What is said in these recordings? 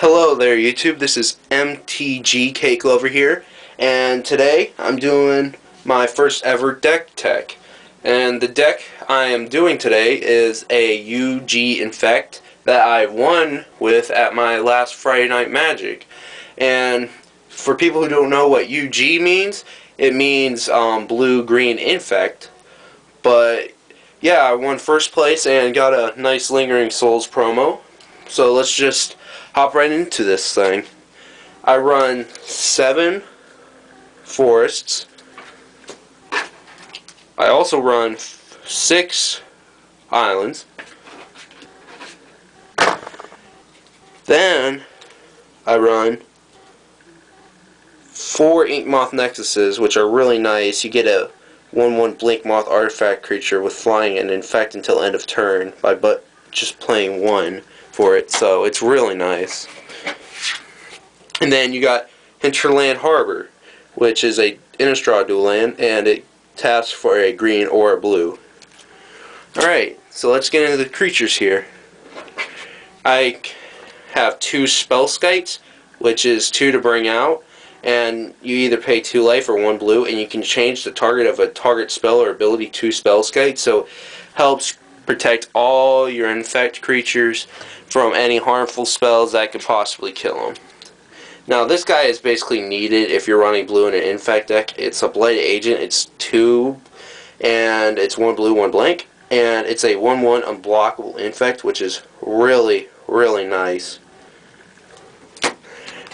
Hello there YouTube, this is MTG Cake over here, and today I'm doing my first ever deck tech. And the deck I am doing today is a UG Infect that I won with at my last Friday Night Magic. And for people who don't know what UG means, it means blue-green Infect. But yeah, I won first place and got a nice Lingering Souls promo. So let's just hop right into this thing. I run 7 forests. I also run 6 islands. Then I run 4 Ink Moth Nexuses, which are really nice. You get a 1/1 Blink Moth artifact creature with flying and infect until end of turn by just playing 1 for it, so it's really nice. And then you got Hinterland Harbor, which is a Innistrad dual land, and it taps for a green or a blue. Alright, so let's get into the creatures here. I have 2 Spell Skites, which is 2 to bring out, and you either pay 2 life or 1 blue, and you can change the target of a target spell or ability to Spell Skite, so it helps protect all your infect creatures from any harmful spells that could possibly kill them. Now this guy is basically needed if you're running blue in an infect deck. It's a Blighted Agent, it's 2, and it's 1 blue, 1 blank, and it's a 1/1 unblockable infect, which is really, really nice.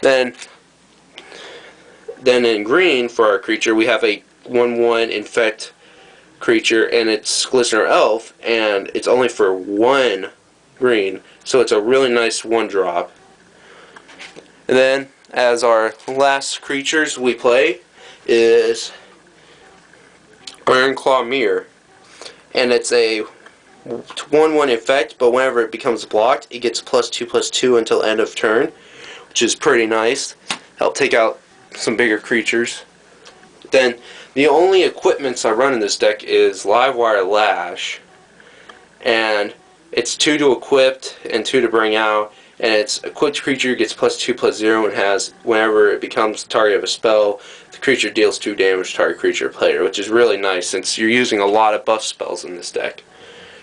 Then in green for our creature we have a 1/1 infect creature, and it's Glistener Elf, and it's only for 1 green, so it's a really nice 1-drop. And then as our last creatures we play is Ironclaw Mirror, and it's a 1/1 infect, but whenever it becomes blocked it gets +2/+2 until end of turn, which is pretty nice. Help take out some bigger creatures. Then the only equipments I run in this deck is Livewire Lash, and it's 2 to equip and 2 to bring out, and its equipped creature gets +2/+0 and has, whenever it becomes the target of a spell, the creature deals 2 damage to target creature or player, which is really nice since you're using a lot of buff spells in this deck.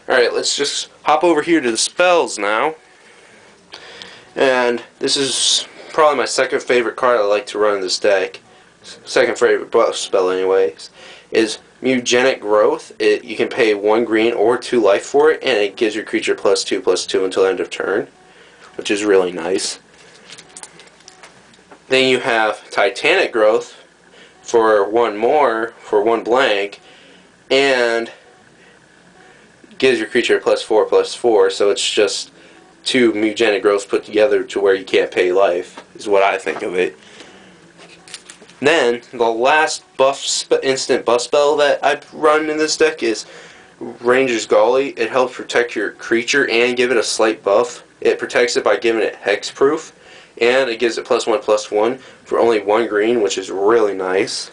Alright, let's just hop over here to the spells now. And this is probably my second favorite card I like to run in this deck. Second favorite buff spell anyways, is Mutagenic Growth. You can pay 1 green or 2 life for it, and it gives your creature +2/+2 until end of turn, which is really nice. Then you have Titanic Growth for 1 more for 1 blank, and gives your creature +4/+4, so it's just 2 Mutagenic Growths put together to where you can't pay life, is what I think of it. Then, the last instant buff spell that I run in this deck is Ranger's Golly. It helps protect your creature and give it a slight buff. It protects it by giving it hexproof, and it gives it +1/+1 for only 1 green, which is really nice.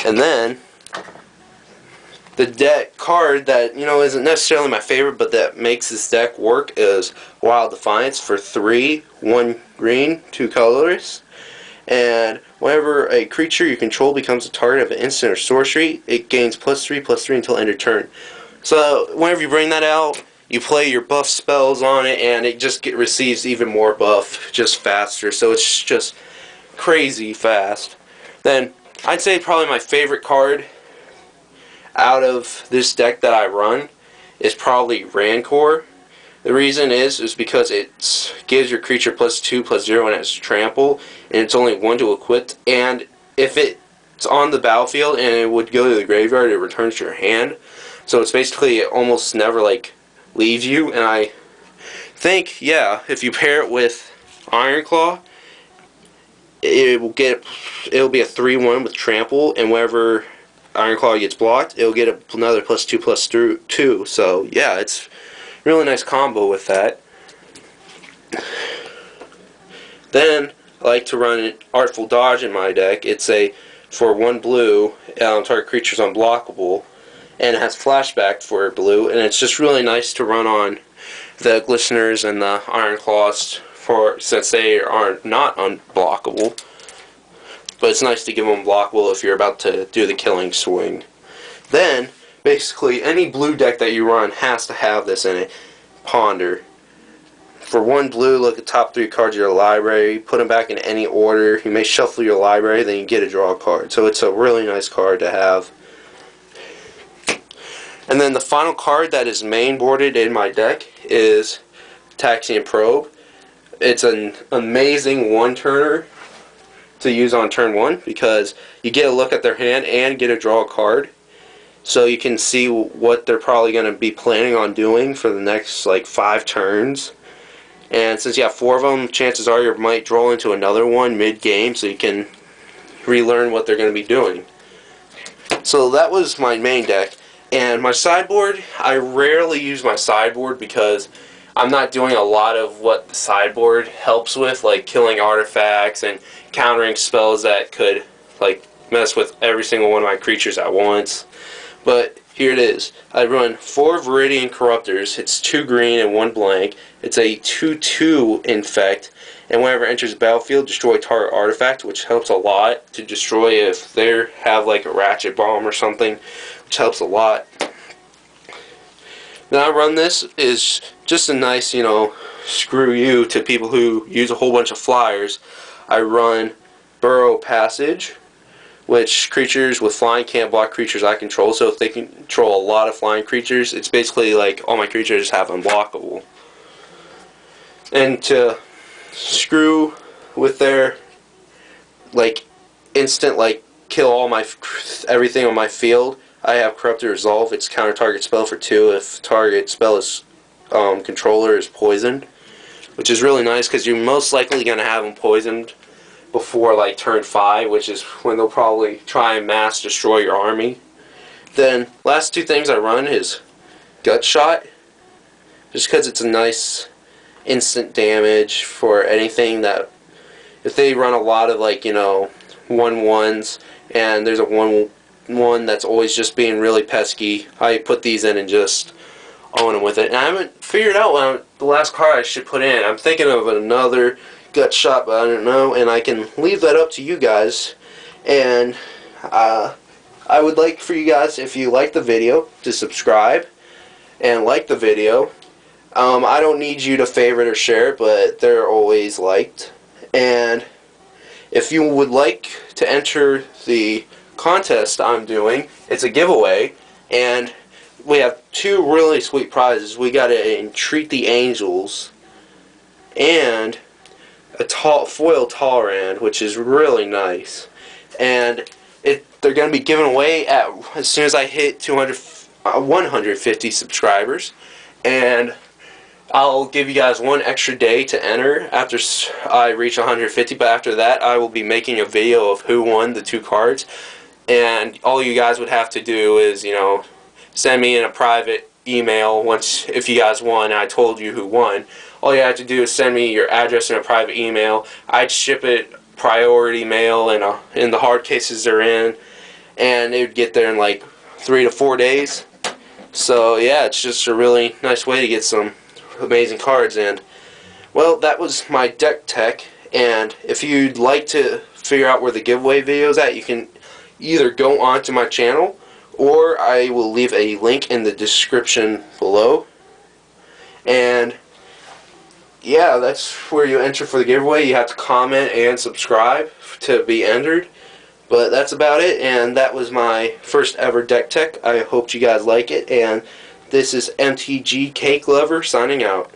And then the deck card that, isn't necessarily my favorite, but that makes this deck work is Wild Defiance for 3, 1 green, 2 colorless. And whenever a creature you control becomes a target of an instant or sorcery, it gains +3/+3 until end of turn. So whenever you bring that out, you play your buff spells on it, and it just receives even more buff just faster. So it's just crazy fast. Then I'd say probably my favorite card out of this deck that I run is probably Rancor. The reason is because it gives your creature +2/+0 and it has trample, and it's only 1 to equip, and if it's on the battlefield and it would go to the graveyard, it returns to your hand. So it's basically, it almost never leaves you, and I think, yeah, if you pair it with Ironclaw, it'll be a 3/1 with trample, and whenever Ironclaw gets blocked, it'll get another +2/+2, so yeah, it's really nice combo with that. Then I like to run an Artful Dodge in my deck. It's for 1 blue, target creature's unblockable, and it has flashback for blue, and it's just really nice to run on the Glisteners and the Iron Claws, since they are not unblockable. But it's nice to give them blockable if you're about to do the killing swing. Then, basically, any blue deck that you run has to have this in it. Ponder. For one blue, look at the top 3 cards of your library, put them back in any order. You may shuffle your library, then you get to draw a card. So it's a really nice card to have. And then the final card that is main boarded in my deck is Taxian Probe. It's an amazing one-turner to use on turn 1 because you get a look at their hand and get to draw a card. So you can see what they're probably going to be planning on doing for the next like 5 turns. And since you have 4 of them, chances are you might draw into another one mid-game so you can relearn what they're going to be doing. So that was my main deck. And my sideboard, I rarely use my sideboard because I'm not doing a lot of what the sideboard helps with, like killing artifacts and countering spells that could like mess with every single one of my creatures at once. But here it is. I run 4 Viridian Corruptors. It's 2 green and 1 blank. It's a 2/2 Infect. And whenever it enters the battlefield, destroy target artifact, which helps a lot to destroy if they have like a ratchet bomb or something, which helps a lot. Now I run this is just a nice, you know, screw you to people who use a whole bunch of flyers. I run Burrow Passage, which creatures with flying can't block creatures I control, so if they control a lot of flying creatures, it's basically like all my creatures have unblockable. And to screw with their like instant like kill all my everything on my field, I have Corrupted Resolve. It's counter target spell for 2 if target spell is controller is poisoned, which is really nice because you're most likely going to have them poisoned before like turn 5, which is when they'll probably try and mass destroy your army. Then last 2 things I run is Gut Shot, just because it's a nice instant damage for anything that if they run a lot of like, you know, 1/1s and there's a 1/1 that's always just being really pesky, I put these in and just own them with it. And I haven't figured out the last card I should put in. I'm thinking of another Gut Shot, but I don't know, and I can leave that up to you guys. And I would like for you guys, if you like the video, to subscribe and like the video. I don't need you to favorite or share it, but they're always liked. And if you would like to enter the contest I'm doing, it's a giveaway, and we have 2 really sweet prizes. We got to Entreat the Angels and a foil Talrand, which is really nice. And they're going to be given away as soon as I hit 150 subscribers. And I'll give you guys 1 extra day to enter after I reach 150, but after that I will be making a video of who won the 2 cards. And all you guys would have to do is, you know, send me in a private email if you guys won and I told you who won. All you have to do is send me your address in a private email. I'd ship it priority mail in the hard cases they're in, and it would get there in like 3 to 4 days. So yeah, it's just a really nice way to get some amazing cards. And well, that was my deck tech. And if you'd like to figure out where the giveaway video is at, you can either go onto my channel, or I will leave a link in the description below. And yeah, that's where you enter for the giveaway. You have to comment and subscribe to be entered. But that's about it, and that was my first ever deck tech. I hope you guys like it, and this is MTG Cake Lover signing out.